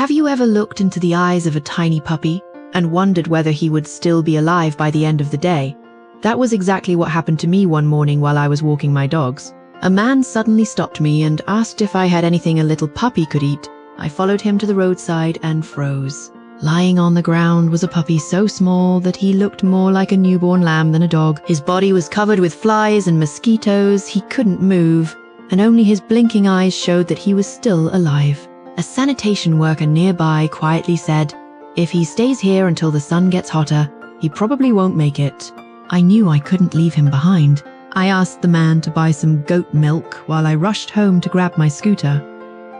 Have you ever looked into the eyes of a tiny puppy and wondered whether he would still be alive by the end of the day? That was exactly what happened to me one morning while I was walking my dogs. A man suddenly stopped me and asked if I had anything a little puppy could eat. I followed him to the roadside and froze. Lying on the ground was a puppy so small that he looked more like a newborn lamb than a dog. His body was covered with flies and mosquitoes, he couldn't move, and only his blinking eyes showed that he was still alive. A sanitation worker nearby quietly said, "If he stays here until the sun gets hotter, he probably won't make it." I knew I couldn't leave him behind. I asked the man to buy some goat milk while I rushed home to grab my scooter.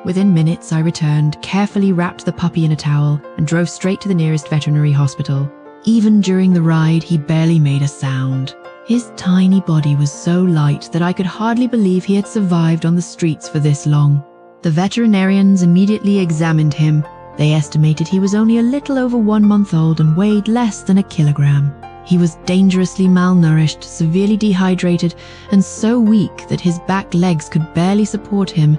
Within minutes, I returned, carefully wrapped the puppy in a towel, and drove straight to the nearest veterinary hospital. Even during the ride, he barely made a sound. His tiny body was so light that I could hardly believe he had survived on the streets for this long. The veterinarians immediately examined him. They estimated he was only a little over 1 month old and weighed less than a kilogram. He was dangerously malnourished, severely dehydrated, and so weak that his back legs could barely support him.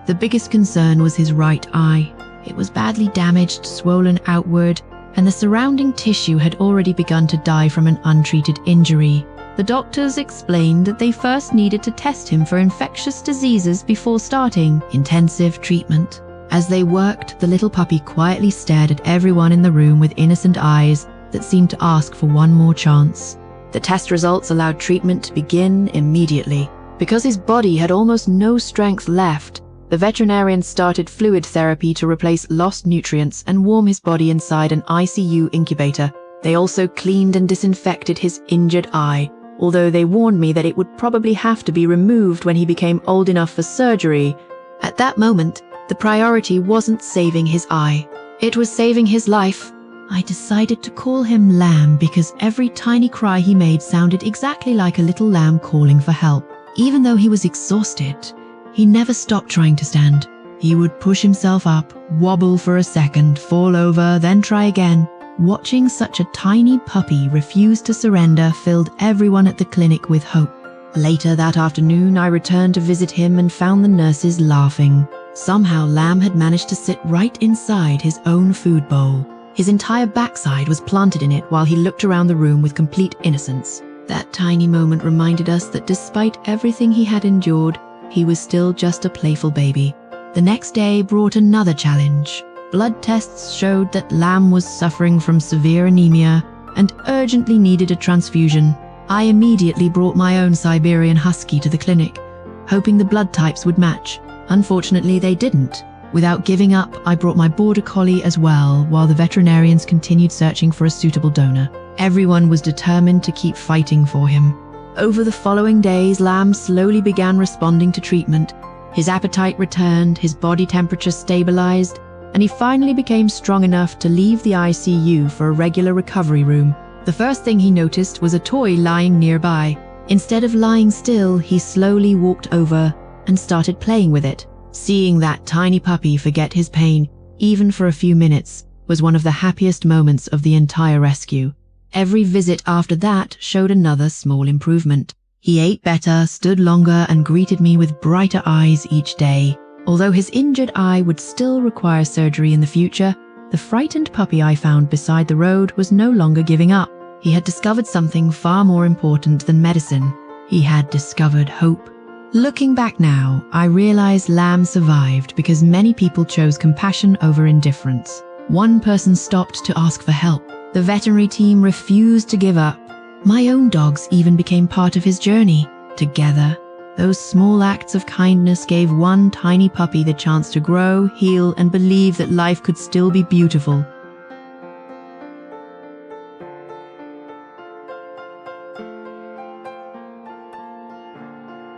The biggest concern was his right eye. It was badly damaged, swollen outward, and the surrounding tissue had already begun to die from an untreated injury. The doctors explained that they first needed to test him for infectious diseases before starting intensive treatment. As they worked, the little puppy quietly stared at everyone in the room with innocent eyes that seemed to ask for one more chance. The test results allowed treatment to begin immediately. Because his body had almost no strength left, the veterinarians started fluid therapy to replace lost nutrients and warm his body inside an ICU incubator. They also cleaned and disinfected his injured eye, although they warned me that it would probably have to be removed when he became old enough for surgery. At that moment, the priority wasn't saving his eye. It was saving his life. I decided to call him Lamb because every tiny cry he made sounded exactly like a little lamb calling for help. Even though he was exhausted, he never stopped trying to stand. He would push himself up, wobble for a second, fall over, then try again. Watching such a tiny puppy refuse to surrender filled everyone at the clinic with hope. Later that afternoon, I returned to visit him and found the nurses laughing. Somehow Lamb had managed to sit right inside his own food bowl. His entire backside was planted in it while he looked around the room with complete innocence. That tiny moment reminded us that despite everything he had endured, he was still just a playful baby. The next day brought another challenge. Blood tests showed that Lamb was suffering from severe anemia and urgently needed a transfusion. I immediately brought my own Siberian Husky to the clinic, hoping the blood types would match. Unfortunately, they didn't. Without giving up, I brought my Border Collie as well, while the veterinarians continued searching for a suitable donor. Everyone was determined to keep fighting for him. Over the following days, Lamb slowly began responding to treatment. His appetite returned, his body temperature stabilized, and he finally became strong enough to leave the ICU for a regular recovery room. The first thing he noticed was a toy lying nearby. Instead of lying still, he slowly walked over and started playing with it. Seeing that tiny puppy forget his pain, even for a few minutes, was one of the happiest moments of the entire rescue. Every visit after that showed another small improvement. He ate better, stood longer, and greeted me with brighter eyes each day. Although his injured eye would still require surgery in the future, the frightened puppy I found beside the road was no longer giving up. He had discovered something far more important than medicine. He had discovered hope. Looking back now, I realize Lamb survived because many people chose compassion over indifference. One person stopped to ask for help. The veterinary team refused to give up. My own dogs even became part of his journey. Together, those small acts of kindness gave one tiny puppy the chance to grow, heal, and believe that life could still be beautiful.